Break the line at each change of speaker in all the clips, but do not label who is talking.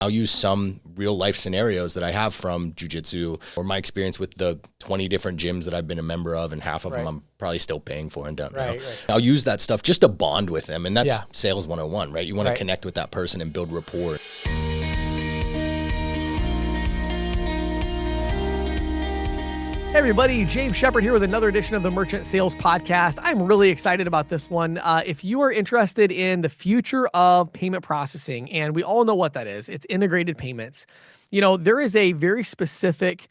I'll use some real life scenarios that I have from jiu-jitsu or my experience with the 20 different gyms that I've been a member of, and half of them I'm probably still paying for and don't know. Right. I'll use that stuff just to bond with them. And that's sales 101, right? You want to connect with that person and build rapport.
Hey everybody, James Shepard here with another edition of the Merchant Sales Podcast. I'm really excited about this one. If you are interested in the future of payment processing, and we all know what that is, it's integrated payments. You know, there is a very specific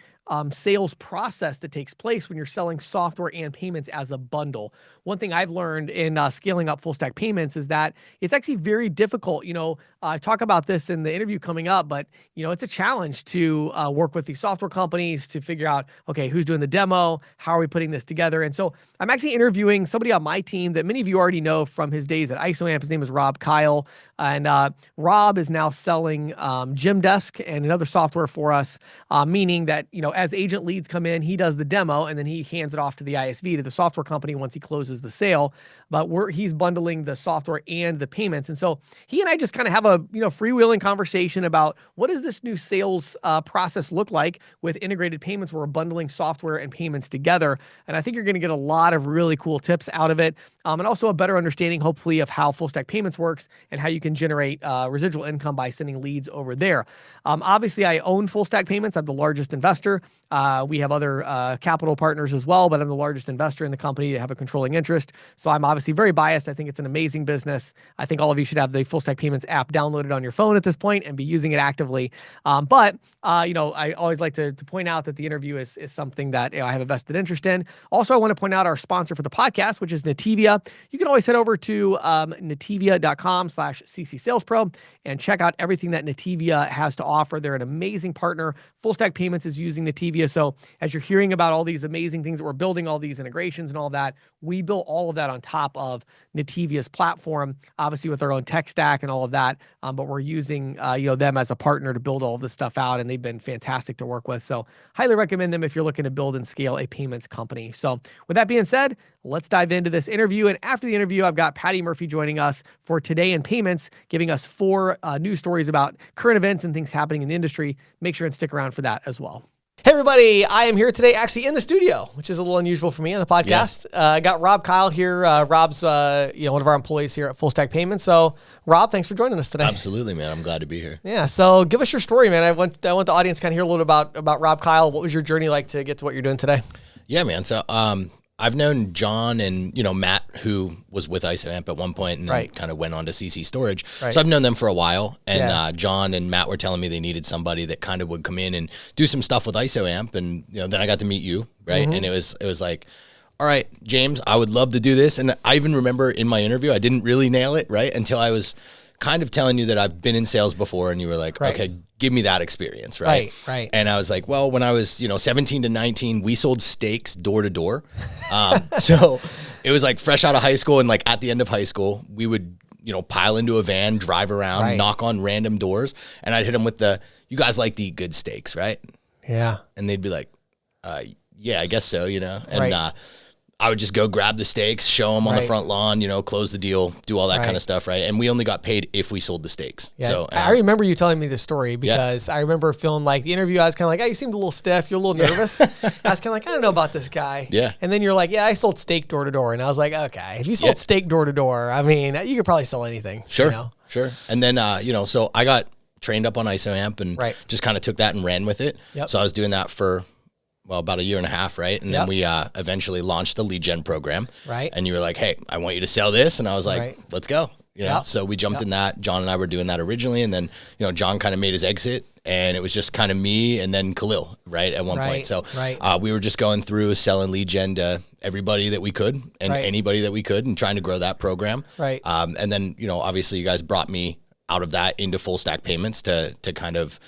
sales process that takes place when you're selling software and payments as a bundle. One thing I've learned in scaling up full stack payments is that it's actually very difficult. You know, I talk about this in the interview coming up, but you know, it's a challenge to work with these software companies to figure out, okay, who's doing the demo? How are we putting this together? And so I'm actually interviewing somebody on my team that many of you already know from his days at ISOAMP. His name is Rob Kyle. And Rob is now selling Gymdesk and another software for us, meaning that, you know, as agent leads come in, he does the demo and then he hands it off to the ISV, to the software company once he closes the sale. But he's bundling the software and the payments. And so he and I just kind of have a, you know, freewheeling conversation about what does this new sales process look like with integrated payments where we're bundling software and payments together. And I think you're going to get a lot of really cool tips out of it. And also a better understanding, hopefully, of how full stack payments works and how you can generate residual income by sending leads over there. Obviously, I own full stack payments. I'm the largest investor. We have other capital partners as well, but I'm the largest investor in the company to have a controlling interest. So I'm obviously very biased. I think it's an amazing business. I think all of you should have the full stack payments app downloaded on your phone at this point and be using it actively. But you know, I always like to point out that the interview is something that I have a vested interest in. Also, I want to point out our sponsor for the podcast, which is Nativia. You can always head over to nativia.com/ccsalespro and check out everything that Nativia has to offer. They're an amazing partner. Full Stack Payments is using Nativia. So as you're hearing about all these amazing things that we're building, all these integrations and all that, we built all of that on top of Nativia's platform, obviously with our own tech stack and all of that. But we're using you know, them as a partner to build all of this stuff out, and they've been fantastic to work with. So highly recommend them if you're looking to build and scale a payments company. So with that being said, let's dive into this interview. And after the interview, I've got Patti Murphy joining us for Today in Payments, giving us 4 news stories about current events and things happening in the industry. Make sure and stick around for that as well. Hey everybody, I am here today actually in the studio, which is a little unusual for me on the podcast. I got Rob Kyle here. Rob's you know, one of our employees here at Full Stack Payments. So Rob, thanks for joining us today.
Absolutely, man. I'm glad to be here.
Yeah. So give us your story, man. I want the audience to kind of hear a little about Rob Kyle. What was your journey like to get to what you're doing today?
Yeah, man. So I've known John and, you know, Matt, who was with ISOAMP at one point and then kind of went on to CC Storage. So I've known them for a while. And John and Matt were telling me they needed somebody that kind of would come in and do some stuff with ISOAMP. And, you know, then I got to meet you, right? And it was like, all right, James, I would love to do this. And I even remember in my interview, I didn't really nail it, right? Until I was kind of telling you that I've been in sales before, and you were like, okay, give me that experience, right?
Right.
And I was like, well, when I was, you know, 17 to 19, we sold steaks door to door. So it was like fresh out of high school, and like at the end of high school, we would, you know, pile into a van, drive around, knock on random doors, and I'd hit them with the, you guys like to eat good steaks, right?
Yeah.
And they'd be like, yeah, I guess so, you know? And I would just go grab the steaks, show them on the front lawn, you know, close the deal, do all that kind of stuff, right? And we only got paid if we sold the steaks.
Yeah.
So
I remember you telling me this story because I remember feeling like the interview, I was kind of like, oh, you seemed a little stiff. You're a little nervous. I was kind of like, I don't know about this guy.
Yeah.
And then you're like, yeah, I sold steak door to door. And I was like, okay, if you sold steak door to door, I mean, you could probably sell anything.
Sure.
You know? Sure.
And then, you know, so I got trained up on ISOAMP and just kind of took that and ran with it. So I was doing that for, well, about a year and a half, right? And then we eventually launched the lead gen program. Right. And you were like, hey, I want you to sell this. And I was like, let's go. You know? So we jumped in that. John and I were doing that originally. And then, you know, John kind of made his exit. And it was just kind of me and then Khalil, right, at one point. So we were just going through selling lead gen to everybody that we could and anybody that we could and trying to grow that program. Right. And then, you know, obviously you guys brought me out of that into full stack payments to kind of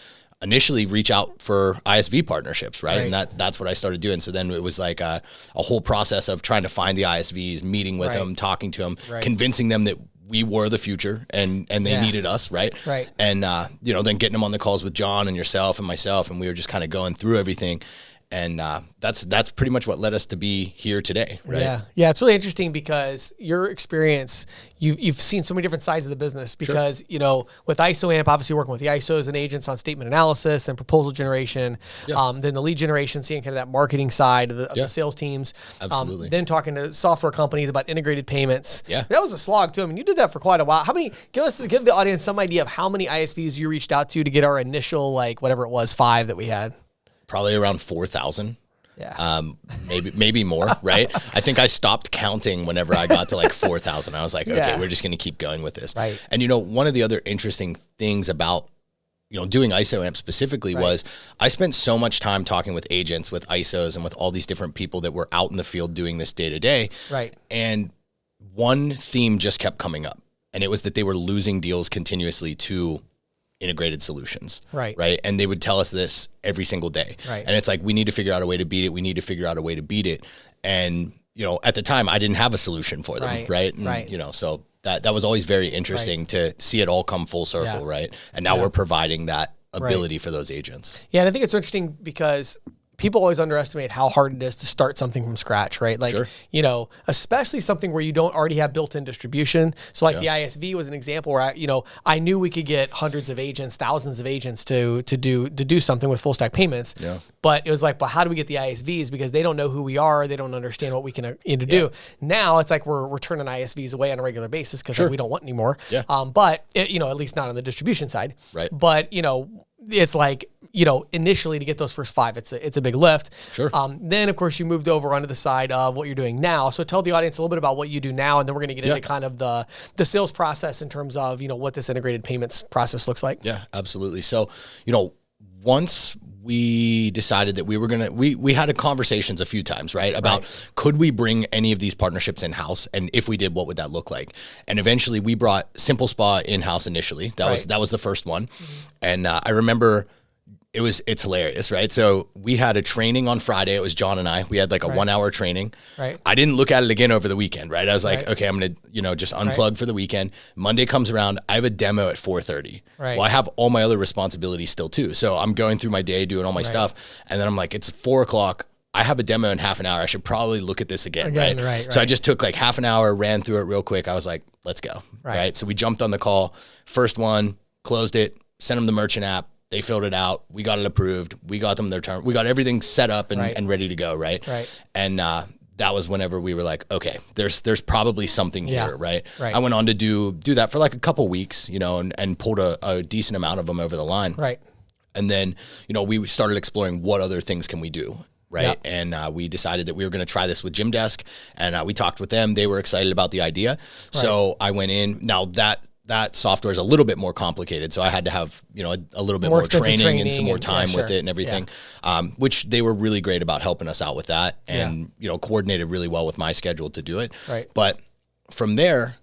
initially reach out for ISV partnerships, right? And that's what I started doing. So then it was like a whole process of trying to find the ISVs, meeting with them, talking to them, convincing them that we were the future and they needed us, right? And, you know, then getting them on the calls with John and yourself and myself, and we were just kind of going through everything. And that's pretty much what led us to be here today, right?
Yeah. It's really interesting because your experience, you've seen so many different sides of the business because, with ISOAMP, obviously working with the ISOs and agents on statement analysis and proposal generation, then the lead generation, seeing kind of that marketing side of the sales teams.
Absolutely.
Then talking to software companies about integrated payments. Yeah. That was a slog too. I mean, you did that for quite a while. Give the audience some idea of how many ISVs you reached out to get our initial, whatever it was, 5 that we had.
Probably around 4,000.
Yeah.
Maybe more, right? I think I stopped counting whenever I got to 4,000. I was like, okay, we're just going to keep going with this.
Right.
And one of the other interesting things about, doing ISOAMP specifically was I spent so much time talking with agents, with ISOs, and with all these different people that were out in the field doing this day to day.
Right.
And one theme just kept coming up, and it was that they were losing deals continuously to integrated solutions.
Right.
And they would tell us this every single day.
Right.
And it's like, we need to figure out a way to beat it. And, at the time I didn't have a solution for them. Right. And, so that was always very interesting to see it all come full circle. Right. And now we're providing that ability for those agents.
Yeah. And I think it's interesting because people always underestimate how hard it is to start something from scratch, right? Especially something where you don't already have built-in distribution. So the ISV was an example where I knew we could get hundreds of agents, thousands of agents to do something with full stack payments.
Yeah.
But it was but how do we get the ISVs? Because they don't know who we are. They don't understand what we can do. Now it's we're turning ISVs away on a regular basis because we don't want anymore.
Yeah.
But at least not on the distribution side.
Right.
But it's initially to get those first 5, it's a big lift.
Sure.
Then of course you moved over onto the side of what you're doing now. So tell the audience a little bit about what you do now, and then we're going to get into kind of the sales process in terms of, what this integrated payments process looks like.
Yeah, absolutely. So, once we decided that we had conversations a few times, right? About could we bring any of these partnerships in-house? And if we did, what would that look like? And eventually we brought Simple Spa in-house initially. That was the first one. Mm-hmm. And I remember it's hilarious, right? So we had a training on Friday. It was John and I. We had a 1-hour training.
Right.
I didn't look at it again over the weekend, right? I was like, okay, I'm going to, just unplug for the weekend. Monday comes around. I have a demo at 4:30.
Right.
Well, I have all my other responsibilities still too. So I'm going through my day, doing all my stuff. And then I'm like, it's 4:00. I have a demo in half an hour. I should probably look at this again. Right. So I just took half an hour, ran through it real quick. I was like, let's go. Right. So we jumped on the call. First one, closed it, sent them the merchant app. They filled it out. We got it approved. We got them their term. We got everything set up and ready to go. Right. And that was whenever we were like, okay, there's probably something here. Right. I went on to do that for a couple weeks, and pulled a decent amount of them over the line.
Right.
And then, we started exploring what other things can we do. Right. Yep. And we decided that we were going to try this with Gym Desk, and we talked with them. They were excited about the idea. Right. So I went in. Now that software is a little bit more complicated. So I had to have, a little bit more training and some more time with it and everything, which they were really great about helping us out with that and, coordinated really well with my schedule to do it.
Right.
But from there,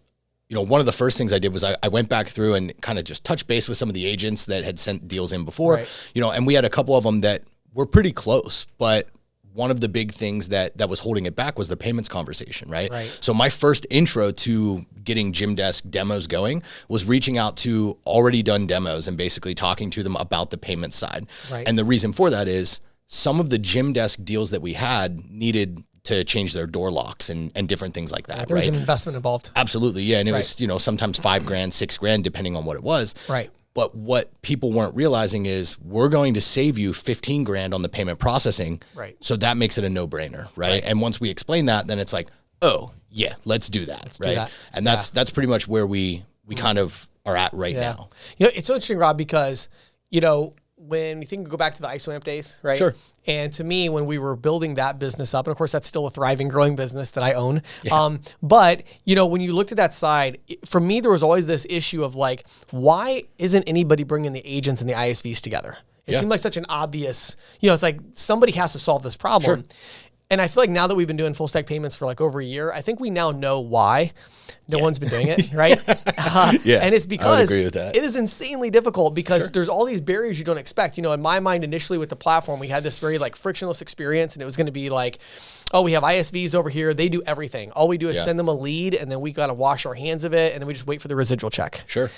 one of the first things I did was I went back through and kind of just touched base with some of the agents that had sent deals in before, and we had a couple of them that were pretty close, but one of the big things that was holding it back was the payments conversation, right? So my first intro to getting Gym Desk demos going was reaching out to already done demos and basically talking to them about the payment side.
Right.
And the reason for that is some of the Gym Desk deals that we had needed to change their door locks and different things like that.
There was an investment involved.
Absolutely. Yeah. And it was, sometimes $5,000, $6,000, depending on what it was.
Right.
But what people weren't realizing is we're going to save you $15,000 on the payment processing.
Right.
So that makes it a no-brainer, right? And once we explain that, then it's like, oh yeah, let's do that. Let's do that. And that's pretty much where we kind of are at right now.
It's so interesting, Rob, because, when you go back to the ISOAMP days, right?
Sure.
And to me, when we were building that business up, and of course that's still a thriving, growing business that I own.
Yeah.
But when you looked at that side, for me, there was always this issue of why isn't anybody bringing the agents and the ISVs together? It seemed like such an obvious, it's like somebody has to solve this problem.
Sure.
And I feel like now that we've been doing full stack payments for over a year, I think we now know why no one's been doing it, right? And it's because
I would agree with that.
It is insanely difficult because there's all these barriers you don't expect. In my mind, initially with the platform, we had this very frictionless experience, and it was going to be oh, we have ISVs over here. They do everything. All we do is send them a lead, and then we got to wash our hands of it, and then we just wait for the residual check.
Sure.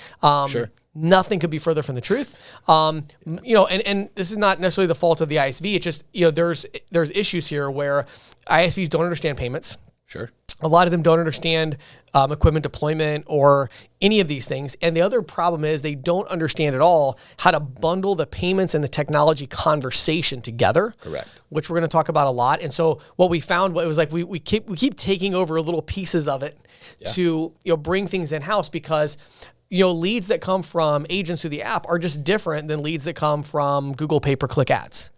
Nothing could be further from the truth. And this is not necessarily the fault of the ISV. It's just, there's issues here where ISVs don't understand payments.
Sure.
A lot of them don't understand equipment deployment or any of these things. And the other problem is they don't understand at all how to bundle the payments and the technology conversation together.
Correct.
Which we're going to talk about a lot. And so what we found, it was like we keep taking over little pieces of it to bring things in-house, because leads that come from agents through the app are just different than leads that come from Google pay-per-click ads.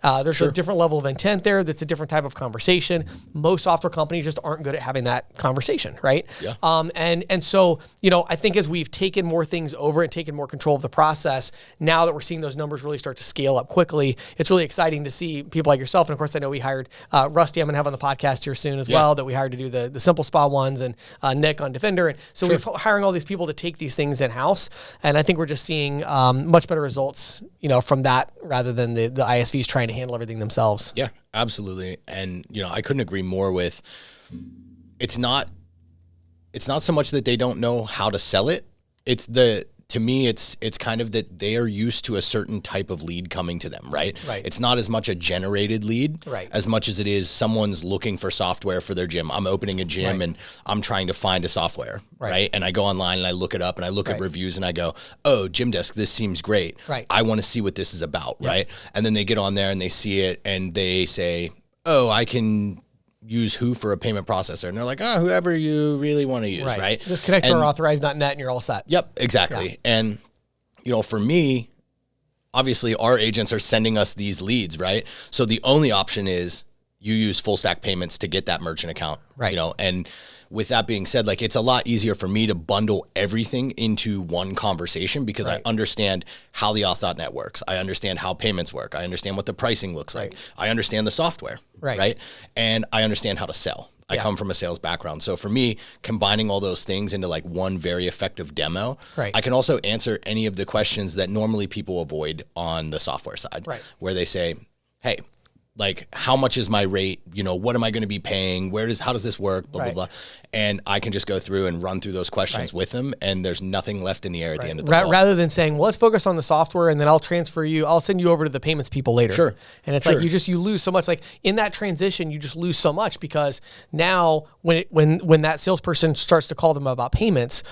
There's a different level of intent there. That's a different type of conversation. Most software companies just aren't good at having that conversation, right?
Yeah.
And so, I think as we've taken more things over and taken more control of the process, now that we're seeing those numbers really start to scale up quickly, it's really exciting to see people like yourself. And of course, I know we hired Rusty, I'm going to have on the podcast here soon as well, that we hired to do the Simple Spa ones, and Nick on Defender. And so we're hiring all these people to take these things in-house. And I think we're just seeing much better results, from that rather than the ISVs trying to handle everything themselves.
Yeah, absolutely. And, I couldn't agree more with, it's not so much that they don't know how to sell it. To me, it's kind of that they are used to a certain type of lead coming to them, right?
Right.
It's not as much a generated lead as much as it is someone's looking for software for their gym. I'm opening a gym and I'm trying to find a software, right? And I go online and I look it up and I look at reviews and I go, oh, Gym Desk, this seems great.
Right.
I want to see what this is about, right? And then they get on there and they see it and they say, oh, I can use who for a payment processor? And they're like, oh, whoever you really want to use, right?
Just connect to our authorized.net and you're all set.
Yep, exactly. Yeah. And, for me, obviously our agents are sending us these leads, right? So the only option is you use full stack payments to get that merchant account,
right?
And with that being said, like, it's a lot easier for me to bundle everything into one conversation because I understand how the auth.net works. I understand how payments work. I understand what the pricing looks like. I understand the software, right? And I understand how to sell. I come from a sales background. So for me, combining all those things into like one very effective demo, I can also answer any of the questions that normally people avoid on the software side, where they say, hey, like, how much is my rate? What am I going to be paying? How does this work? Blah, blah, blah. And I can just go through and run through those questions with them. And there's nothing left in the air at the end of the call.
Rather than saying, well, let's focus on the software and then I'll send you over to the payments people later.
Sure.
And it's like, you lose so much. Like in that transition, you just lose so much because now when that salesperson starts to call them about payments,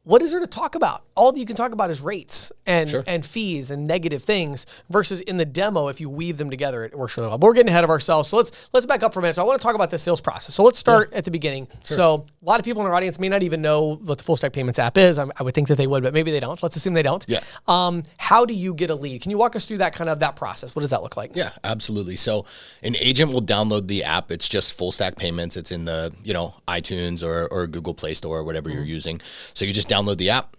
what is there to talk about? All that you can talk about is rates and fees and negative things versus in the demo, if you weave them together, it works really well. But we're getting ahead of ourselves. So let's back up for a minute. So I want to talk about the sales process. So let's start at the beginning. Sure. So a lot of people in our audience may not even know what the full stack payments app is. I would think that they would, but maybe they don't. Let's assume they don't.
Yeah.
How do you get a lead? Can you walk us through that process? What does that look like?
Yeah, absolutely. So an agent will download the app. It's just full stack payments. It's in the, iTunes or Google Play Store or whatever you're using. So you just download the app.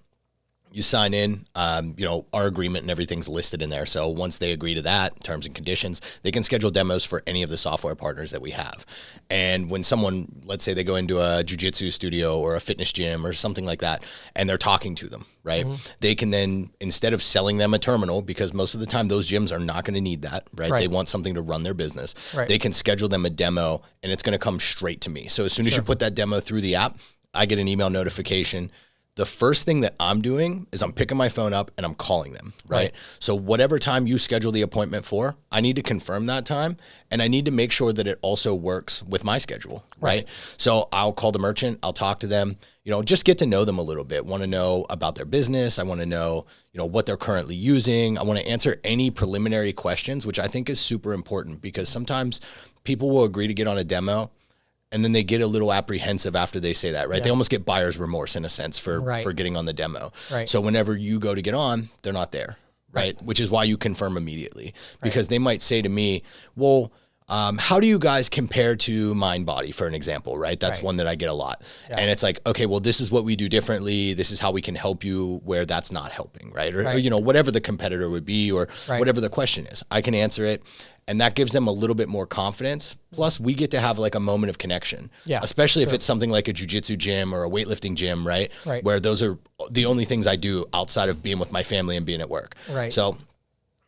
You sign in, our agreement and everything's listed in there. So once they agree to that, terms and conditions, they can schedule demos for any of the software partners that we have. And when someone, let's say they go into a jiu-jitsu studio or a fitness gym or something like that, and they're talking to them, right? They can then, instead of selling them a terminal, because most of the time those gyms are not going to need that, right? They want something to run their business. They can schedule them a demo and it's going to come straight to me. So as soon as you put that demo through the app, I get an email notification. The first thing that I'm doing is I'm picking my phone up and I'm calling them, right? So whatever time you schedule the appointment for, I need to confirm that time and I need to make sure that it also works with my schedule, right? So I'll call the merchant, I'll talk to them, just get to know them a little bit. Want to know about their business. I want to know, what they're currently using. I want to answer any preliminary questions, which I think is super important because sometimes people will agree to get on a demo and then they get a little apprehensive after they say that, right? They almost get buyer's remorse in a sense for getting on the demo. So whenever you go to get on, they're not there, right? Which is why you confirm immediately because they might say to me, well, how do you guys compare to MindBody, for an example, right? That's one that I get a lot. And it's like, okay, well, this is what we do differently. This is how we can help you where that's not helping, right? Or whatever the competitor would be or whatever the question is. I can answer it. And that gives them a little bit more confidence. Plus, we get to have like a moment of connection, especially if it's something like a jiu-jitsu gym or a weightlifting gym, right? Where those are the only things I do outside of being with my family and being at work. So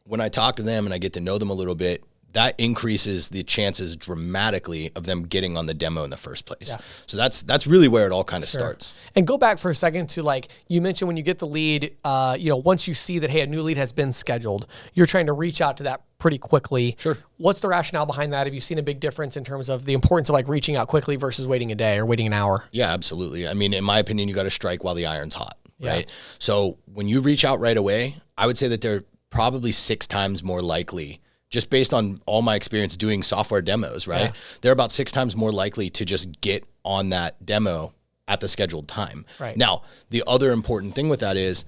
when I talk to them and I get to know them a little bit, that increases the chances dramatically of them getting on the demo in the first place. Yeah. So that's really where it all kind of starts.
And go back for a second to, like, you mentioned when you get the lead, once you see that, hey, a new lead has been scheduled, you're trying to reach out to that pretty quickly. Sure. What's the rationale behind that? Have you seen a big difference in terms of the importance of like reaching out quickly versus waiting a day or waiting an hour?
Yeah, absolutely. I mean, in my opinion, you got to strike while the iron's hot, right? So when you reach out right away, I would say that they're probably 6 times more likely, just based on all my experience doing software demos, right? Yeah. They're about 6 times more likely to just get on that demo at the scheduled time. Right. Now, the other important thing with that is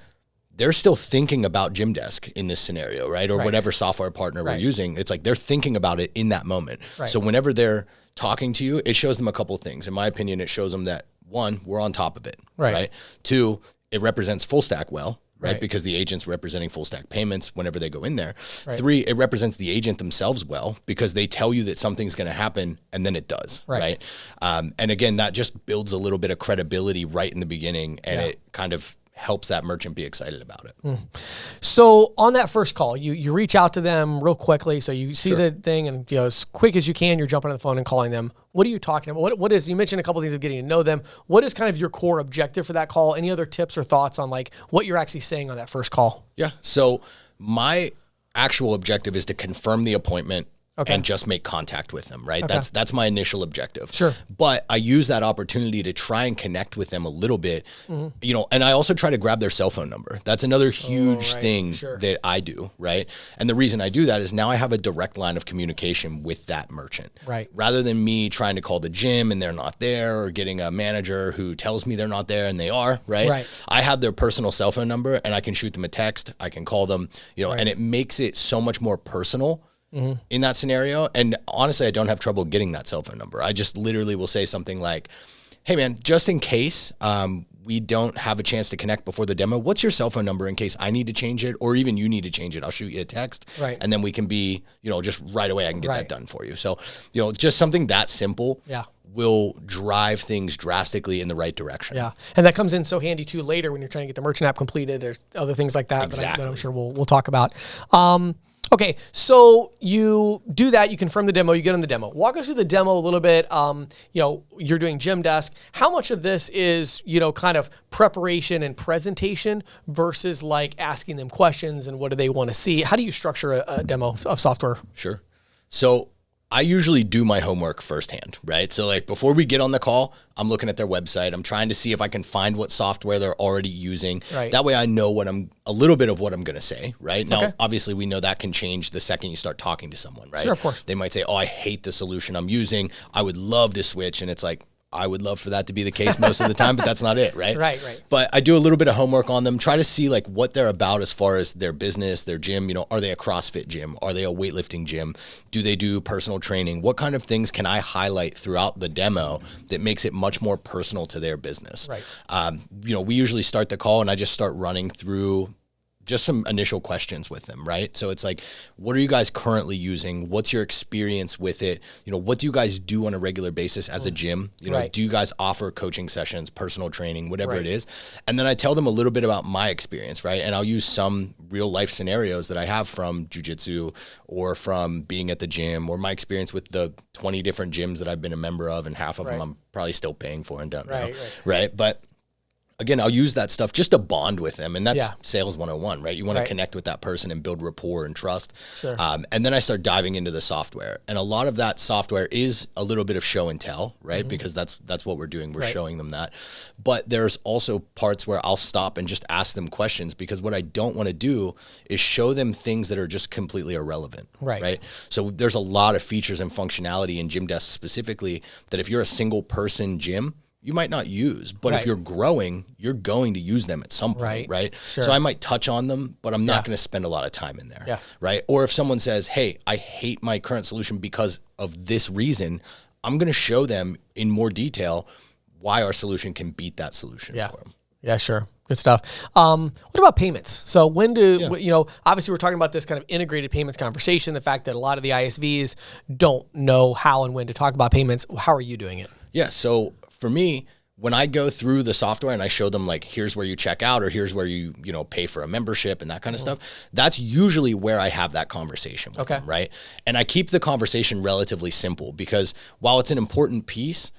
they're still thinking about Gymdesk in this scenario, right? Or whatever software partner we're using. It's like they're thinking about it in that moment. Right. So whenever they're talking to you, it shows them a couple of things. In my opinion, it shows them that, 1, we're on top of it, right? 2, it represents full stack well, right? Because the agent's representing full stack payments whenever they go in there. 3, it represents the agent themselves well, because they tell you that something's going to happen and then it does, right? And again, that just builds a little bit of credibility right in the beginning, and it kind of helps that merchant be excited about it.
So on that first call, you reach out to them real quickly. So you see the thing, and as quick as you can, you're jumping on the phone and calling them. What are you talking about? What is, you mentioned a couple of things of getting to know them. What is kind of your core objective for that call? Any other tips or thoughts on like what you're actually saying on that first call?
Yeah. So my actual objective is to confirm the appointment and just make contact with them, right? That's my initial objective. Sure. But I use that opportunity to try and connect with them a little bit, and I also try to grab their cell phone number. That's another huge thing that I do, right? And the reason I do that is now I have a direct line of communication with that merchant. Right. Rather than me trying to call the gym and they're not there, or getting a manager who tells me they're not there and they are, right? I have their personal cell phone number, and I can shoot them a text, I can call them, and it makes it so much more personal in that scenario. And honestly, I don't have trouble getting that cell phone number. I just literally will say something like, hey man, just in case we don't have a chance to connect before the demo, what's your cell phone number in case I need to change it, or even you need to change it? I'll shoot you a text, and then we can be, just right away I can get that done for you. So, just something that simple will drive things drastically in the right direction. Yeah.
And that comes in so handy too later when you're trying to get the merchant app completed. There's other things like that that I'm sure we'll talk about. Okay, so you do that, you confirm the demo, you get on the demo. Walk us through the demo a little bit. You're doing Gymdesk. How much of this is, kind of preparation and presentation versus like asking them questions and what do they want to see? How do you structure a demo of software?
Sure. So I usually do my homework firsthand, right? So like before we get on the call, I'm looking at their website. I'm trying to see if I can find what software they're already using. Right. That way I know a little bit of what I'm going to say, right? Now, obviously we know that can change the second you start talking to someone, right?
Sure, of course.
They might say, oh, I hate the solution I'm using. I would love to switch. And it's like, I would love for that to be the case most of the time, but that's not it, right?
Right.
But I do a little bit of homework on them, try to see like what they're about as far as their business, their gym. Are they a CrossFit gym? Are they a weightlifting gym? Do they do personal training? What kind of things can I highlight throughout the demo that makes it much more personal to their business? Right. We usually start the call and I just start running through just some initial questions with them, right? So it's like, what are you guys currently using? What's your experience with it? What do you guys do on a regular basis as a gym? Do you guys offer coaching sessions, personal training, whatever it is? And then I tell them a little bit about my experience, right? And I'll use some real life scenarios that I have from jiu-jitsu or from being at the gym, or my experience with the 20 different gyms that I've been a member of, and half of them I'm probably still paying for and don't know, right? But again, I'll use that stuff just to bond with them. And that's sales 101, right? You want to connect with that person and build rapport and trust. Sure. And then I start diving into the software. And a lot of that software is a little bit of show and tell, right? Because that's what we're doing. We're showing them that. But there's also parts where I'll stop and just ask them questions, because what I don't want to do is show them things that are just completely irrelevant, right? So there's a lot of features and functionality in Gymdesk specifically that if you're a single person gym, you might not use, but if you're growing, you're going to use them at some point, right? Sure. So I might touch on them, but I'm not going to spend a lot of time in there, right? Or if someone says, hey, I hate my current solution because of this reason, I'm going to show them in more detail why our solution can beat that solution for them.
Yeah, sure. Good stuff. What about payments? So when obviously we're talking about this kind of integrated payments conversation, the fact that a lot of the ISVs don't know how and when to talk about payments. How are you doing it?
Yeah, so for me, when I go through the software and I show them like, here's where you check out, or here's where you pay for a membership and that kind of stuff, that's usually where I have that conversation with them, right? And I keep the conversation relatively simple, because while it's an important piece,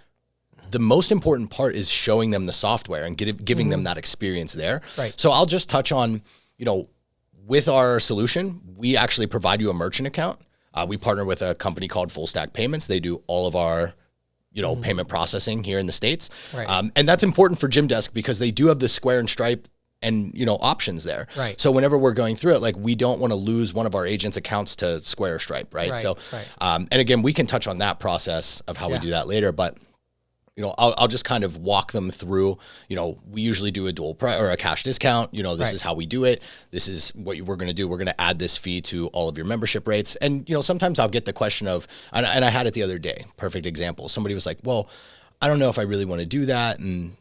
the most important part is showing them the software and giving them that experience there.
Right.
So I'll just touch on, with our solution, we actually provide you a merchant account. We partner with a company called Full Stack Payments. They do all of our payment processing here in the States.
Right.
And that's important for Gymdesk because they do have the Square and Stripe and, options there.
Right.
So whenever we're going through it, like, we don't want to lose one of our agents' accounts to Square or Stripe, right? So, and again, we can touch on that process of how we do that later, but I'll just kind of walk them through, we usually do a dual price or a cash discount. This is how we do it. This is what we're going to do. We're going to add this fee to all of your membership rates. And, sometimes I'll get the question of, and I had it the other day, perfect example. Somebody was like, well, I don't know if I really want to do that. And,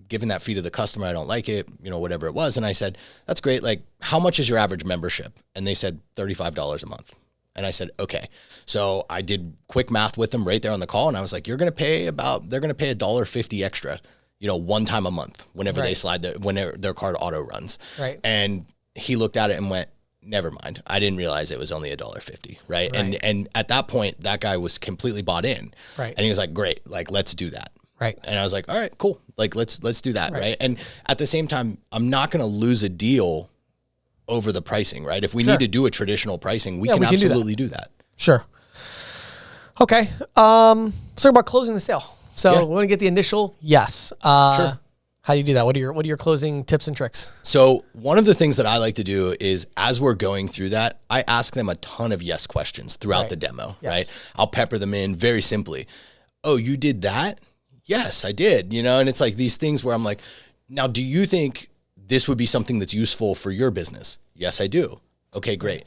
giving that fee to the customer, I don't like it, whatever it was. And I said, that's great. Like, how much is your average membership? And they said $35 a month. And I said, okay. So I did quick math with them right there on the call. And I was like, they're going to pay $1.50 extra, one time a month whenever they slide whenever their card auto runs.
Right.
And he looked at it and went, never mind. I didn't realize it was only $1.50. Right. And at that point, that guy was completely bought in.
Right.
And he was like, great, like, let's do that.
Right.
And I was like, all right, cool. Like, let's do that. Right. And at the same time, I'm not going to lose a deal over the pricing, right? If we need to do a traditional pricing, we can absolutely do that.
Sure. Okay. Let's talk about closing the sale. So we want to get the initial yes. Sure. How do you do that? What are your closing tips and tricks?
So one of the things that I like to do is, as we're going through that, I ask them a ton of yes questions throughout the demo, right? I'll pepper them in very simply. Oh, you did that? Yes, I did. And it's like these things where I'm like, now, do you think this would be something that's useful for your business? Yes, I do. Okay, great.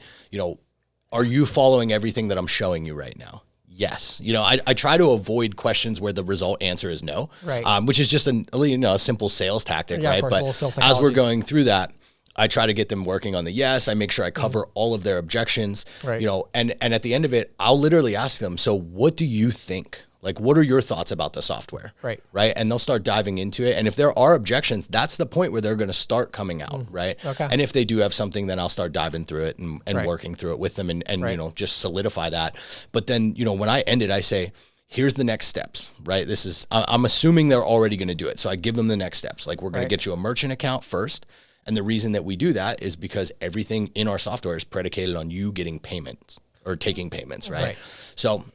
Are you following everything that I'm showing you right now? Yes. I try to avoid questions where the result answer is no,
right?
Which is just a simple sales tactic, right? But as we're going through that, I try to get them working on the yes. I make sure I cover all of their objections,
right?
And at the end of it, I'll literally ask them, so what do you think? Like, what are your thoughts about the software?
Right.
Right. And they'll start diving into it. And if there are objections, that's the point where they're going to start coming out. Right.
Okay.
And if they do have something, then I'll start diving through it and working through it with them and just solidify that. But then, when I end it, I say, here's the next steps, right? I'm assuming they're already going to do it. So I give them the next steps. Like, we're going to get you a merchant account first. And the reason that we do that is because everything in our software is predicated on you getting payments or taking payments. Right. So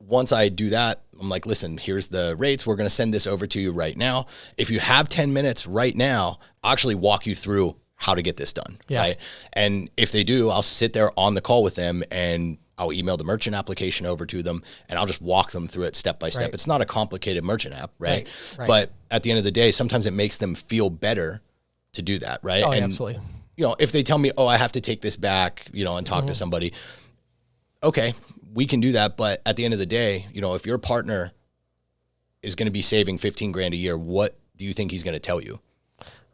once I do that, I'm like, listen, here's the rates. We're going to send this over to you right now. If you have 10 minutes right now, I'll actually walk you through how to get this done. Right. And if they do, I'll sit there on the call with them and I'll email the merchant application over to them and I'll just walk them through it step by step. It's not a complicated merchant app, right? But at the end of the day, sometimes it makes them feel better to do that, right?
Oh, and, absolutely.
If they tell me, oh, I have to take this back, and talk to somebody, okay, we can do that. But at the end of the day, if your partner is going to be saving 15 grand a year, what do you think he's going to tell you?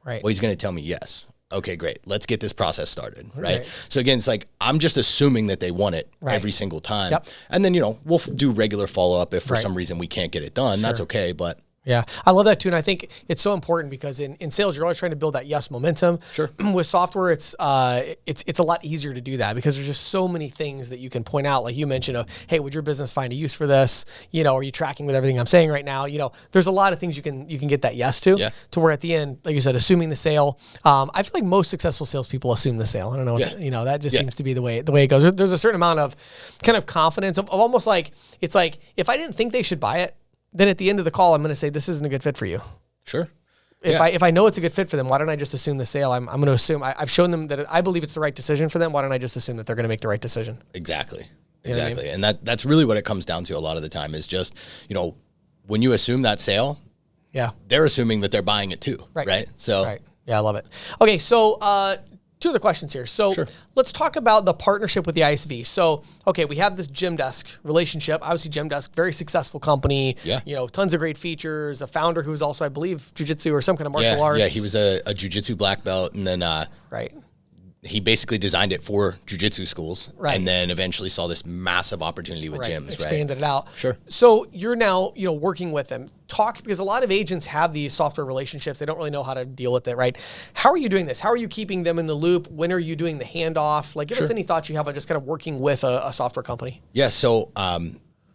Right.
Well, he's going to tell me yes. Okay, great. Let's get this process started. Right. So again, it's like, I'm just assuming that they want it every single time.
Yep.
And then, we'll do regular follow-up if for some reason we can't get it done. That's okay. But
yeah, I love that too. And I think it's so important because in sales, you're always trying to build that yes momentum.
Sure.
With software, it's a lot easier to do that because there's just so many things that you can point out. Like you mentioned of, hey, would your business find a use for this? Are you tracking with everything I'm saying right now? There's a lot of things you can get that yes to.
Yeah.
To where at the end, like you said, assuming the sale. I feel like most successful salespeople assume the sale. I don't know. That just seems to be the way it goes. There's a certain amount of kind of confidence of almost like, it's like, if I didn't think they should buy it, then at the end of the call, I'm going to say, this isn't a good fit for you.
Sure.
If I know it's a good fit for them, why don't I just assume the sale? I'm going to assume I've shown them that I believe it's the right decision for them. Why don't I just assume that they're going to make the right decision?
Exactly.
You know what I mean?
And that's really what it comes down to a lot of the time is just, when you assume that sale, they're assuming that they're buying it too. Right. So,
yeah, I love it. Okay. So, two other questions here. So let's talk about the partnership with the ISV. So, okay, we have this Gymdesk relationship. Obviously, Gymdesk, very successful company.
Yeah.
Tons of great features. A founder who's also, I believe, jiu-jitsu or some kind of martial arts.
Yeah, he was a jiu-jitsu black belt, and then he basically designed it for jiu-jitsu schools, and then eventually saw this massive opportunity with gyms,
expanded it out.
Sure.
So you're now, working with them. Because a lot of agents have these software relationships. They don't really know how to deal with it, right? How are you doing this? How are you keeping them in the loop? When are you doing the handoff? Like, give us any thoughts you have on just kind of working with a software company.
Yeah. So,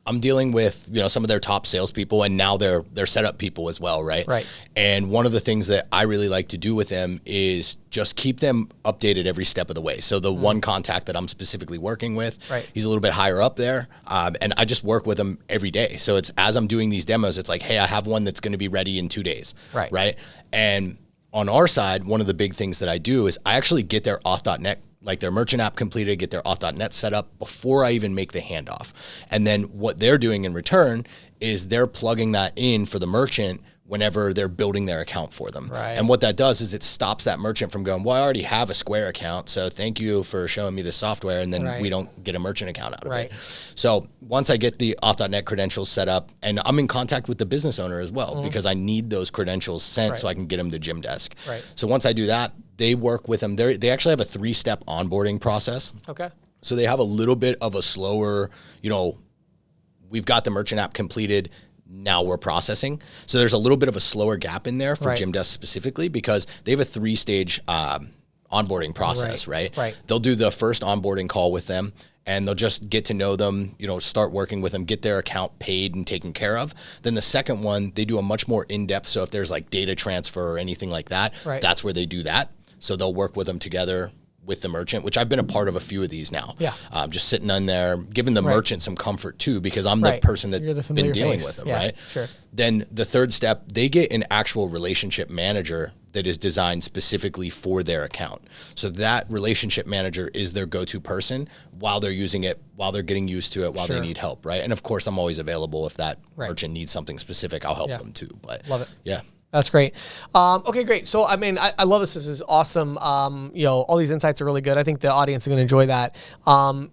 I'm dealing with, some of their top salespeople, and now they're setup people as well, right?
Right.
And one of the things that I really like to do with them is just keep them updated every step of the way. So the one contact that I'm specifically working with, he's a little bit higher up there, and I just work with him every day. So it's as I'm doing these demos, it's like, hey, I have one that's going to be ready in 2 days, right? And on our side, one of the big things that I do is I actually get their auth.net, like their merchant app completed, get their auth.net set up before I even make the handoff. And then what they're doing in return is they're plugging that in for the merchant whenever they're building their account for them. And what that does is it stops that merchant from going, well, I already have a Square account, so thank you for showing me this software, and then we don't get a merchant account out of it. So once I get the auth.net credentials set up, and I'm in contact with the business owner as well, because I need those credentials sent so I can get them to Gym Desk. So once I do that, they work with them. They actually have a 3-step onboarding process. So they have a little bit of a slower, we've got the merchant app completed, now we're processing. So there's a little bit of a slower gap in there for Gym Desk specifically, because they have a 3-stage onboarding process, right? They'll do the first onboarding call with them, and they'll just get to know them, start working with them, get their account paid and taken care of. Then the second one, they do a much more in-depth. So if there's like data transfer or anything like that, that's where they do that. So they'll work with them together with the merchant, which I've been a part of a few of these now. Just sitting on there, giving the merchant some comfort too, because I'm the person that's been dealing with them, Then the third step, they get an actual relationship manager that is designed specifically for their account. So that relationship manager is their go-to person while they're using it, while they're getting used to it, while they need help, And of course, I'm always available if that merchant needs something specific. I'll help them too. But
love it.
Yeah.
That's great. Okay, great. So, I mean, I love this. This is awesome. All these insights are really good. I think the audience is going to enjoy that.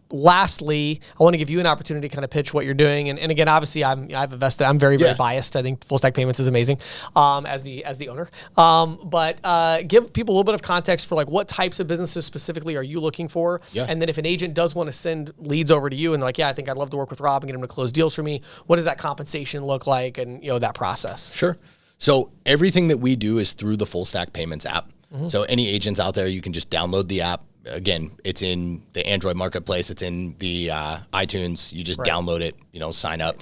Lastly, I want to give you an opportunity to kind of pitch what you're doing. And again, obviously, I've invested. I'm very, very biased. I think Full Stack Payments is amazing as the owner. But give people a little bit of context for like what types of businesses specifically are you looking for? And then if an agent does want to send leads over to you and like, I think I'd love to work with Rob and get him to close deals for me. What does that compensation look like? And, that process.
Sure. So everything that we do is through the Full Stack Payments app. So any agents out there, you can just download the app. Again, it's in the Android marketplace. It's in the iTunes. You just download it, sign up.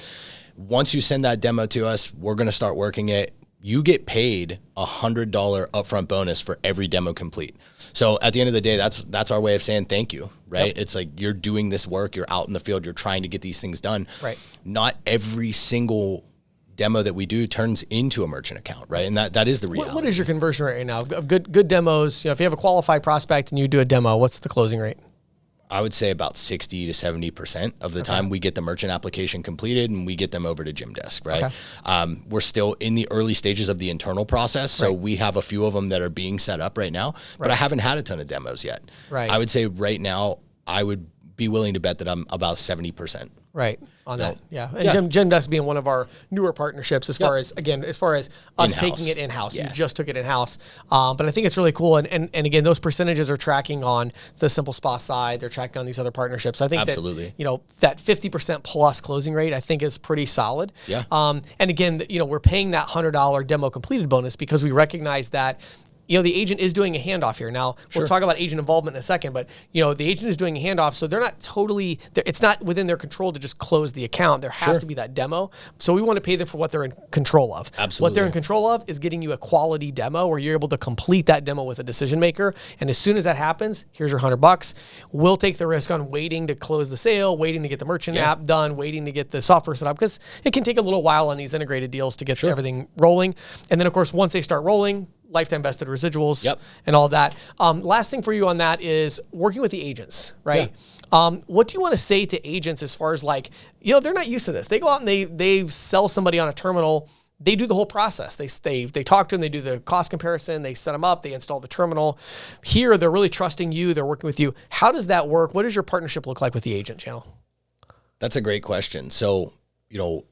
Once you send that demo to us, we're going to start working it. You get paid $100 upfront bonus for every demo complete. So at the end of the day, that's our way of saying thank you, right? It's like you're doing this work. You're out in the field. You're trying to get these things done. Not every single demo that we do turns into a merchant account, right? And that is the reality.
What is your conversion rate right now of good demos? If you have a qualified prospect and you do a demo, what's the closing rate?
I would say about 60 to 70% of the time we get the merchant application completed and we get them over to Gym Desk, right? We're still in the early stages of the internal process, so we have a few of them that are being set up right now, but I haven't had a ton of demos yet. I would say right now, I would be willing to bet that I'm about 70%.
On that. And Gym Desk being one of our newer partnerships as far as us in-house. Taking it in-house. You just took it in-house. But I think it's really cool. And again, those percentages are tracking on the Simple Spa side. They're tracking on these other partnerships. I think that 50% plus closing rate, I think is pretty solid. And again, we're paying that $100 demo completed bonus because we recognize that the agent is doing a handoff here. Now, we'll talk about agent involvement in a second, but, the agent is doing a handoff, so they're not totally, it's not within their control to just close the account. There has to be that demo. So we want to pay them for what they're in control of. What they're in control of is getting you a quality demo where you're able to complete that demo with a decision maker. And as soon as that happens, here's your $100. We'll take the risk on waiting to close the sale, waiting to get the merchant app done, waiting to get the software set up, because it can take a little while on these integrated deals to get everything rolling. And then, of course, once they start rolling, lifetime vested residuals and all that. Last thing for you on that is working with the agents, right? What do you want to say to agents as far as like, they're not used to this. They go out and they sell somebody on a terminal. They do the whole process. They talk to them. They do the cost comparison. They set them up. They install the terminal. Here, they're really trusting you. They're working with you. How does that work? What does your partnership look like with the agent channel? That's a great question. So,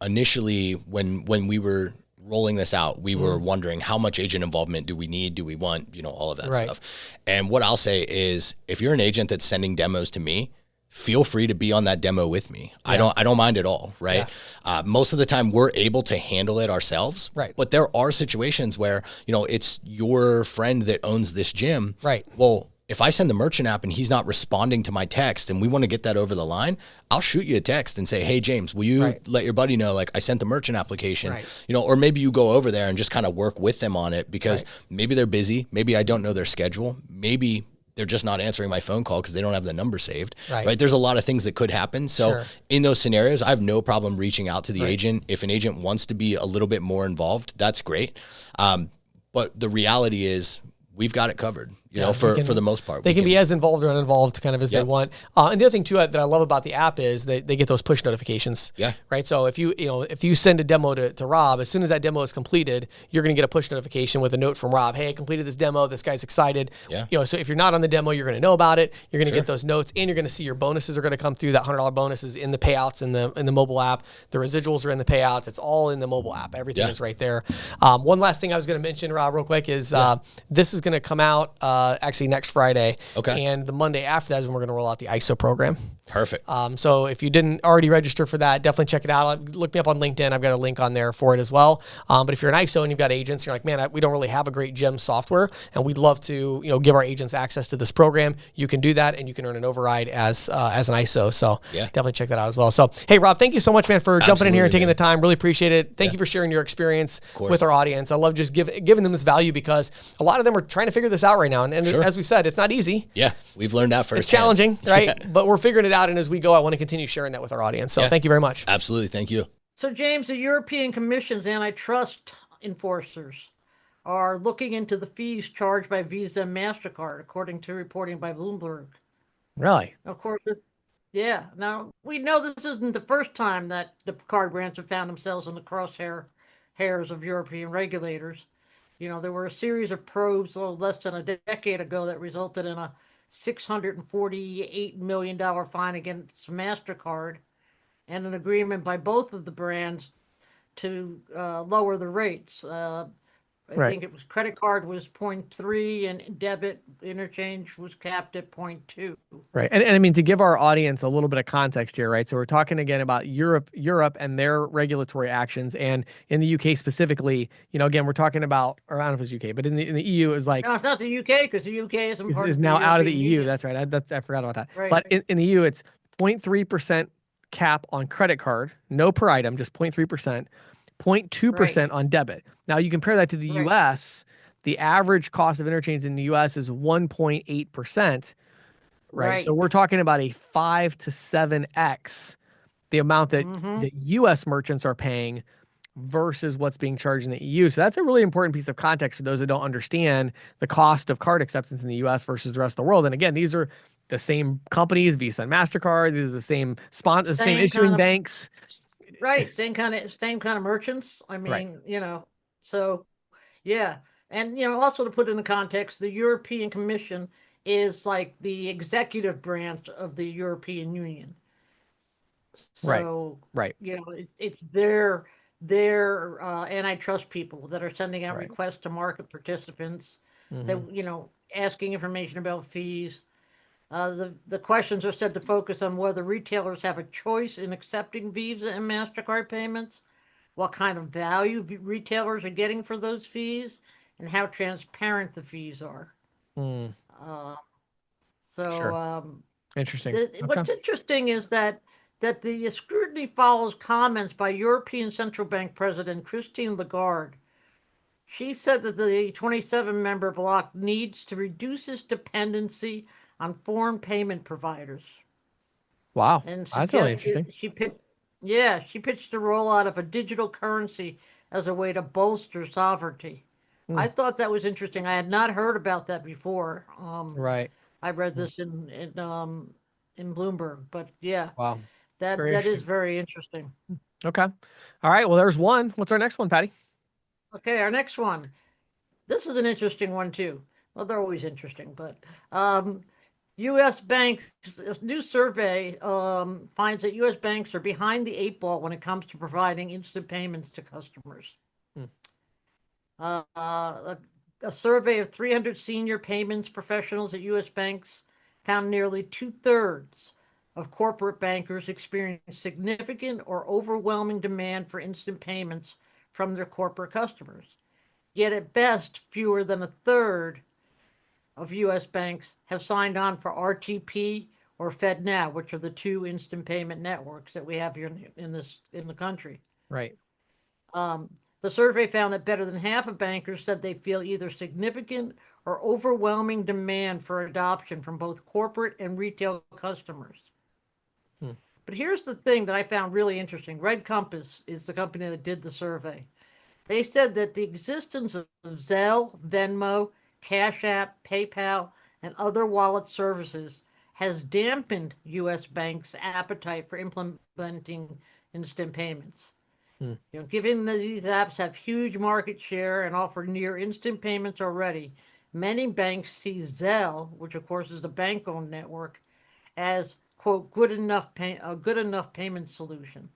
initially when we were
rolling this out, we were wondering how much agent involvement do we need? Do we want, all of that stuff? And what I'll say is, if you're an agent that's sending demos to me, feel free to be on that demo with me. Yeah. I don't mind at all, right? Yeah. Most of the time we're able to handle it ourselves, right? But there are situations where, it's your friend that owns this gym.
Right.
Well, if I send the merchant app and he's not responding to my text and we want to get that over the line, I'll shoot you a text and say, hey, James, will you let your buddy know, like, I sent the merchant application, or maybe you go over there and just kind of work with them on it, because maybe they're busy. Maybe I don't know their schedule. Maybe they're just not answering my phone call because they don't have the number saved, right? There's a lot of things that could happen. So in those scenarios, I have no problem reaching out to the agent. If an agent wants to be a little bit more involved, that's great. But the reality is, we've got it covered, for the most part.
They can be as involved or uninvolved kind of as they want. And the other thing too that I love about the app is they get those push notifications.
Yeah.
Right. So if you send a demo to Rob, as soon as that demo is completed, you're going to get a push notification with a note from Rob. Hey, I completed this demo. This guy's excited.
Yeah.
So if you're not on the demo, you're going to know about it. You're going to get those notes, and you're going to see your bonuses are going to come through. That $100 bonus is in the payouts in the mobile app. The residuals are in the payouts. It's all in the mobile app. Everything is right there. One last thing I was going to mention, Rob, real quick is this is going to come out actually next Friday.
Okay.
And the Monday after that is when we're going to roll out the ISO program.
Perfect.
So if you didn't already register for that, definitely check it out. Look me up on LinkedIn. I've got a link on there for it as well. But if you're an ISO and you've got agents, you're like, man, we don't really have a great GEM software, and we'd love to, give our agents access to this program. You can do that, and you can earn an override as an ISO. So definitely check that out as well. So, hey, Rob, thank you so much, man, for jumping in here and taking the time. Really appreciate it. Thank you for sharing your experience with our audience. I love just giving them this value, because a lot of them are trying to figure this out right now. And as we said, it's not easy.
Yeah, we've learned that first.
It's challenging, right? But we're figuring it out. And as we go, I want to continue sharing that with our audience. So thank you very much.
Absolutely. Thank you.
So, James, the European Commission's antitrust enforcers are looking into the fees charged by Visa and MasterCard, according to reporting by Bloomberg.
Really?
Of course, yeah. Now, we know this isn't the first time that the card brands have found themselves in the crosshairs of European regulators. There were a series of probes a little less than a decade ago that resulted in a $648 million fine against MasterCard, and an agreement by both of the brands to lower the rates. I think it was credit card was 0.3 and debit interchange was capped at 0.2.
Right. And I mean, to give our audience a little bit of context here, right? So we're talking again about Europe and their regulatory actions. And in the UK specifically, again, we're talking about, or I don't know if it's UK, but in the EU is like.
No, it's not the UK, because the UK
is now out of the EU. Union. That's right. I forgot about that. Right. But in the EU, it's 0.3% cap on credit card, no per item, just 0.3%. 0.2% on debit. Now you compare that to the US, the average cost of interchange in the US is 1.8%, right? So we're talking about a 5 to 7x the amount that the US merchants are paying versus what's being charged in the EU. So that's a really important piece of context for those that don't understand the cost of card acceptance in the US versus the rest of the world. And again, these are the same companies, Visa and MasterCard, these are the same issuing banks.
Right, same kind of merchants. I mean, so yeah, and also to put in the context, the European Commission is like the executive branch of the European Union. So it's their antitrust people that are sending out requests to market participants, that asking information about fees. The questions are said to focus on whether retailers have a choice in accepting Visa and MasterCard payments, what kind of value retailers are getting for those fees, and how transparent the fees are.
Interesting.
What's interesting is that the scrutiny follows comments by European Central Bank President Christine Lagarde. She said that the 27-member bloc needs to reduce its dependency on foreign payment providers.
Wow, and that's really interesting.
She pitched the rollout of a digital currency as a way to bolster sovereignty. I thought that was interesting. I had not heard about that before. I read this in Bloomberg, but wow, that is very interesting.
Okay, all right. Well, there's one. What's our next one, Patty?
Okay, our next one. This is an interesting one too. Well, they're always interesting, but U.S. banks, a new survey finds that U.S. banks are behind the 8 ball when it comes to providing instant payments to customers.
Hmm.
A survey of 300 senior payments professionals at U.S. banks found nearly two-thirds of corporate bankers experienced significant or overwhelming demand for instant payments from their corporate customers. Yet at best, fewer than a third of U.S. banks have signed on for RTP or FedNow, which are the two instant payment networks that we have here in the country.
Right.
The survey found that better than half of bankers said they feel either significant or overwhelming demand for adoption from both corporate and retail customers.
Hmm.
But here's the thing that I found really interesting. Red Compass is the company that did the survey. They said that the existence of Zelle, Venmo, Cash App, PayPal, and other wallet services has dampened U.S. banks' appetite for implementing instant payments.
Hmm.
Given that these apps have huge market share and offer near instant payments already, many banks see Zelle, which of course is the bank-owned network, as quote a good enough payment solution.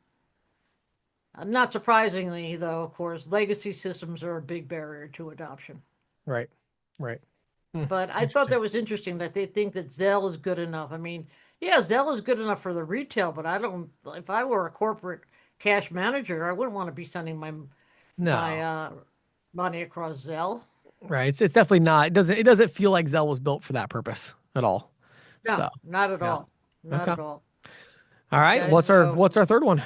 Not surprisingly, though, of course, legacy systems are a big barrier to adoption.
Right. Right. Hmm.
But I thought that was interesting that they think that Zelle is good enough. I mean, yeah, Zelle is good enough for the retail, but I don't. If I were a corporate cash manager, I wouldn't want to be sending my
No.
money across Zelle.
Right. It's definitely not. It doesn't feel like Zelle was built for that purpose at all.
No,
So
not at
yeah.
all. Not
Okay.
at all.
All right.
Okay,
What's our third one?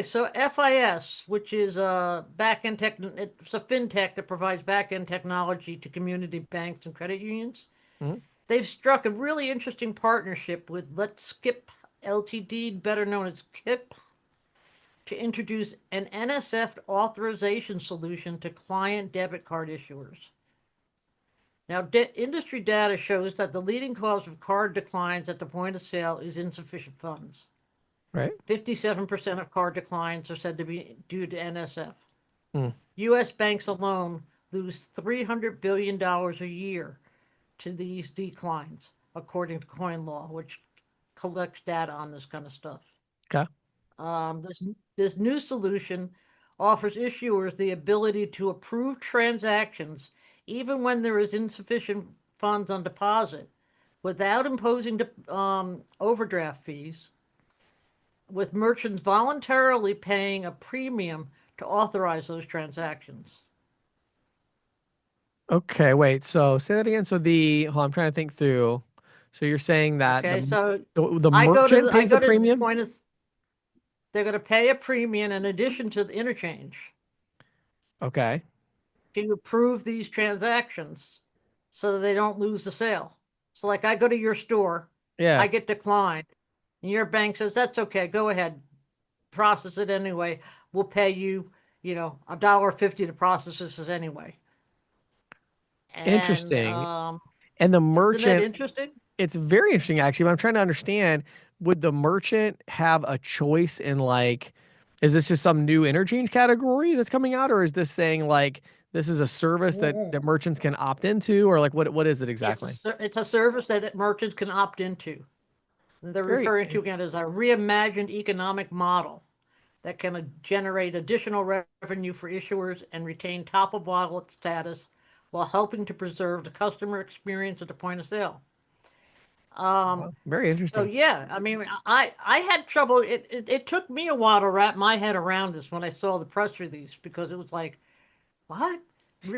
so FIS, which is a back-end tech, it's a fintech that provides back-end technology to community banks and credit unions.
Mhm.
They've struck a really interesting partnership with Let's Skip Ltd, better known as KIP, to introduce an NSF authorization solution to client debit card issuers. Now, industry data shows that the leading cause of card declines at the point of sale is insufficient funds.
Right.
57% of card declines are said to be due to NSF.
Hmm.
U.S. banks alone lose $300 billion a year to these declines, according to CoinLaw, which collects data on this kind of stuff.
Okay.
This new solution offers issuers the ability to approve transactions even when there is insufficient funds on deposit without imposing overdraft fees, with merchants voluntarily paying a premium to authorize those transactions.
Okay. Wait. So say that again. I'm trying to think through. So you're saying that
Okay, so
the merchant
I
pays the
go to the
premium?
point of they're going to pay a premium in addition to the interchange
Okay.
to approve these transactions so that they don't lose the sale. So, like, I go to your store,
Yeah.
I get declined, and your bank says, that's okay, go ahead, process it anyway. We'll pay you, $1.50 to process this anyway. And
Interesting. And the
isn't that
merchant,
interesting?
it's very interesting actually, but I'm trying to understand, would the merchant have a choice in like, is this just some new interchange category that's coming out, or is this saying like this is a service that merchants can opt into, or like what is it exactly?
It's a service that merchants can opt into. They're
Very
referring to it as a reimagined economic model that can generate additional revenue for issuers and retain top of wallet status while helping to preserve the customer experience at the point of sale.
very
So
interesting.
yeah, I mean, I had trouble. It took me a while to wrap my head around this when I saw the press release, because it was like, what?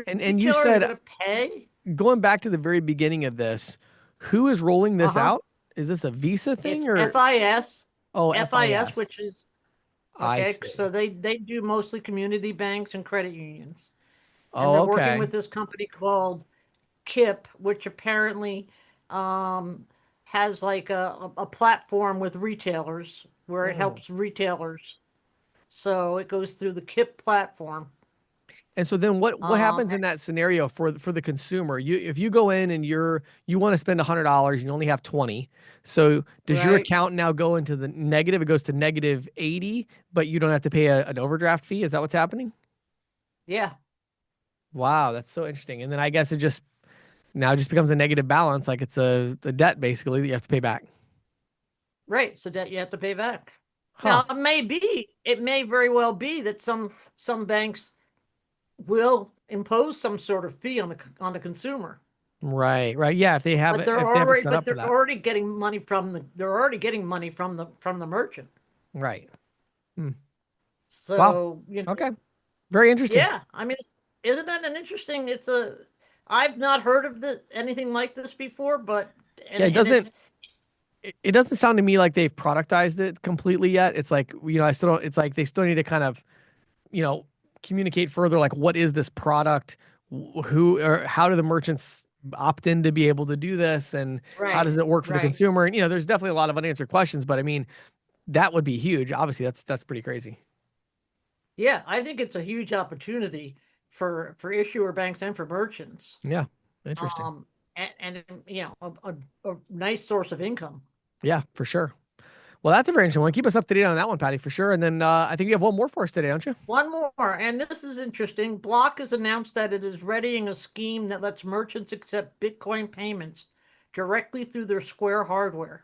And you
Retailers are
said,
going to pay?
going back to the very beginning of this, who is rolling this
Uh-huh.
out? Is this a Visa
It's
thing or
FIS,
oh
FIS, which
FIS?
is
I
okay.
see.
So they do mostly community banks and credit unions, and
Oh,
they're working
okay.
with this company called KIP, which apparently um, has like a platform with retailers where it
Mm.
helps retailers. So it goes through the KIP platform.
And so then what
Um,
happens in that scenario for the consumer? If you go in and you want to spend $100 and you only have 20. So does your
right?
account now go into the negative? It goes to negative 80, but you don't have to pay an overdraft fee. Is that what's happening?
Yeah,
Wow, that's so interesting. And then I guess it just now just becomes a negative balance, like it's a debt basically that you have to pay back.
right. So that you have to pay back. Now, it may very well be that some banks will impose some sort of fee on the consumer.
Right. Yeah. If they have it, if they have it set up for that.
They're already getting money from the merchant.
Right. Hmm.
So,
wow. Okay. Very interesting.
Yeah. I mean, isn't that an interesting, I've not heard of anything like this before, but,
yeah, it doesn't sound to me like they've productized it completely yet. It's like, it's like they still need to kind of, communicate further, like, what is this product? Who or how do the merchants opt in to be able to do this? And how does it work for the consumer? And, there's definitely a lot of unanswered questions, but I mean, that would be huge. Obviously, that's pretty crazy.
Yeah, I think it's a huge opportunity for issuer banks and for merchants.
Yeah, interesting.
And a nice source of income.
Yeah, for sure. Well, that's a very interesting one. Keep us up to date on that one, Patty, for sure. And then I think you have one more for us today, don't you?
One more, and this is interesting. Block has announced that it is readying a scheme that lets merchants accept Bitcoin payments directly through their Square hardware.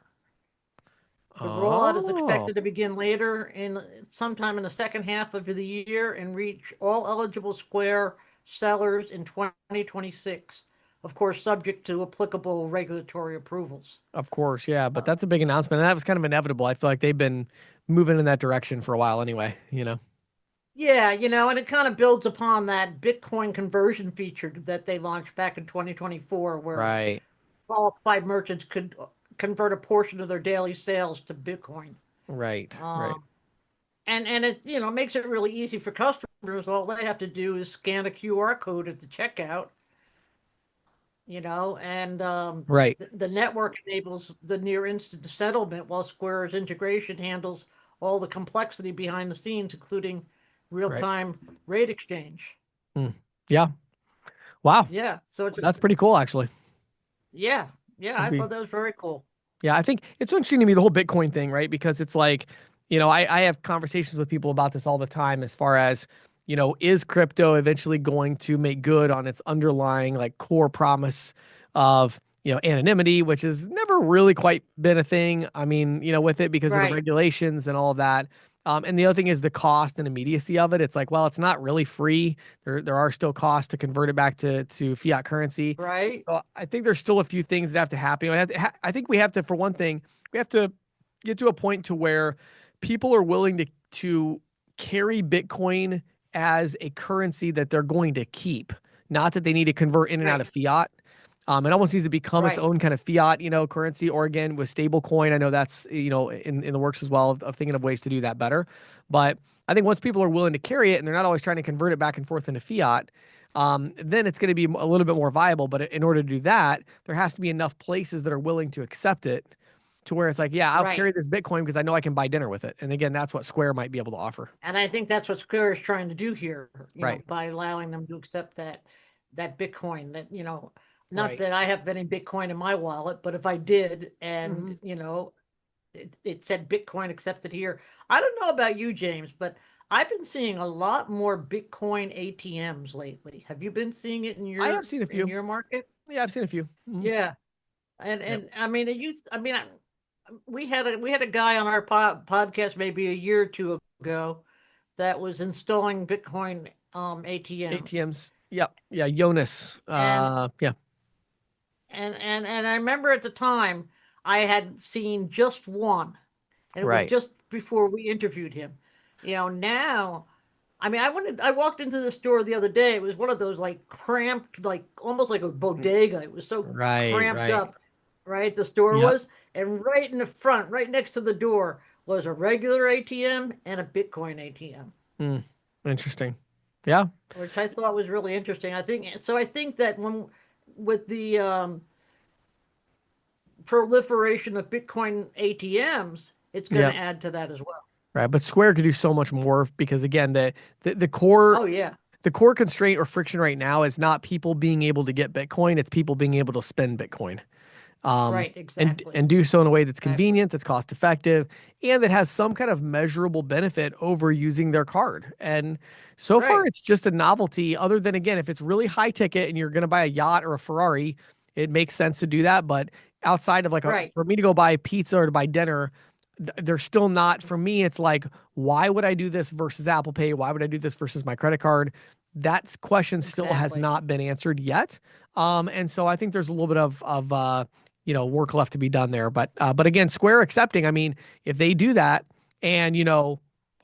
The rollout is expected to begin sometime in the second half of the year and reach all eligible Square sellers in 2026. Of course, subject to applicable regulatory approvals.
Of course, yeah, but that's a big announcement, and that was kind of inevitable. I feel like they've been moving in that direction for a while anyway,
Yeah, and it kind of builds upon that Bitcoin conversion feature that they launched back in 2024, where qualified merchants could convert a portion of their daily sales to Bitcoin.
Right.
And it makes it really easy for customers. All they have to do is scan a QR code at the checkout. And the network enables the near instant settlement, while Square's integration handles all the complexity behind the scenes, including real-time rate exchange.
Yeah. Wow.
Yeah. So
that's pretty cool, actually.
Yeah. I thought that was very cool.
Yeah, I think it's interesting to me, the whole Bitcoin thing, right? Because it's like, I have conversations with people about this all the time as far as, is crypto eventually going to make good on its underlying like core promise of, anonymity, which has never really quite been a thing. I mean, with it because of the regulations and all of that. And the other thing is the cost and immediacy of it. It's like, well, it's not really free. There are still costs to convert it back to fiat currency.
Right.
So I think there's still a few things that have to happen. I think we have to, for one thing, we have to get to a point to where people are willing to carry Bitcoin as a currency that they're going to keep, not that they need to convert in and out of fiat. It almost needs to become its own kind of fiat, currency, or again with stable coin. I know that's, in the works as well of thinking of ways to do that better. But I think once people are willing to carry it and they're not always trying to convert it back and forth into fiat, then it's going to be a little bit more viable. But in order to do that, there has to be enough places that are willing to accept it to where it's like, yeah, I'll carry this Bitcoin because I know I can buy dinner with it. And again, that's what Square might be able to offer.
And I think that's what Square is trying to do here, by allowing them to accept that Bitcoin that, not that I have any Bitcoin in my wallet, but if I did, and it said Bitcoin accepted here. I don't know about you, James, but I've been seeing a lot more Bitcoin ATMs lately. Have you been seeing it in your?
I have seen a few
in your market.
Yeah, I've seen a few.
Mm-hmm. Yeah, and I mean, we had a guy on our podcast maybe a year or two ago that was installing Bitcoin ATMs.
Yeah, Jonas. Yeah.
And I remember at the time I had seen just one, and it was just before we interviewed him. Now, I mean, I walked into the store the other day. It was one of those like cramped, like almost like a bodega. It was so cramped up, right? The store was, and right in the front, right next to the door, was a regular ATM and a Bitcoin ATM.
Interesting. Yeah.
Which I thought was really interesting. I think that with the proliferation of Bitcoin ATMs, it's going to add to that as well.
Right, but Square could do so much more because again, the core the core constraint or friction right now is not people being able to get Bitcoin; it's people being able to spend Bitcoin.
Exactly.
And do so in a way that's convenient, that's cost effective, and that has some kind of measurable benefit over using their card. And so far, it's just a novelty. Other than, again, if it's really high ticket and you're going to buy a yacht or a Ferrari, it makes sense to do that. But outside of for me to go buy pizza or to buy dinner, they're still not, for me, it's like, why would I do this versus Apple Pay? Why would I do this versus my credit card? That question still has not been answered yet. And so I think there's a little bit of work left to be done there. But again, Square accepting, I mean, if they do that and,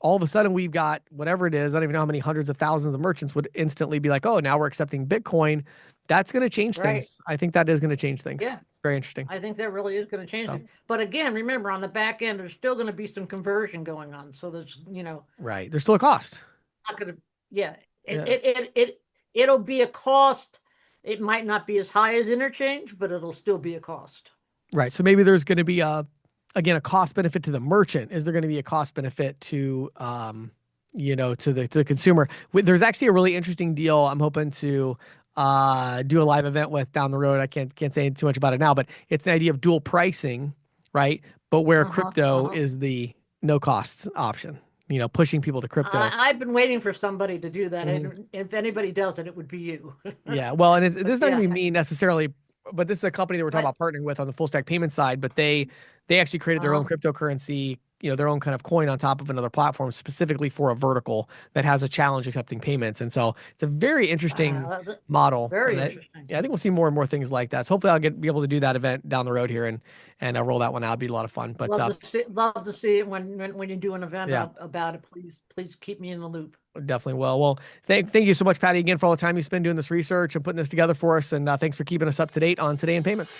all of a sudden we've got whatever it is, I don't even know how many hundreds of thousands of merchants would instantly be like, oh, now we're accepting Bitcoin. That's going to change things. I think that is going to change things. Yeah. It's very interesting.
I think that really is going to change it. But again, remember, on the back end, there's still going to be some conversion going on. So there's,
Right. There's still a cost.
Not going to, it'll be a cost. It might not be as high as interchange, but it'll still be a cost.
Right. So maybe there's going to be a cost benefit to the merchant. Is there going to be a cost benefit to, to the consumer? There's actually a really interesting deal I'm hoping to do a live event with down the road. I can't say too much about it now, but it's an idea of dual pricing, right? But where crypto is the no cost option. Pushing people to crypto.
I've been waiting for somebody to do that, and if anybody does it, it would be you.
Yeah, well, and this is not going to be me necessarily, but this is a company that we're talking about partnering with on the full stack payment side. But they actually created their own cryptocurrency, their own kind of coin on top of another platform specifically for a vertical that has a challenge accepting payments. And so it's a very interesting model.
Very interesting.
I think we'll see more and more things like that. So hopefully I'll be able to do that event down the road here and roll that one out. It'd be a lot of fun. But
love to see it when you do an event about it. Please keep me in the loop.
Definitely will. Well, thank you so much, Patty, again, for all the time you spend doing this research and putting this together for us. And thanks for keeping us up to date on Today in Payments.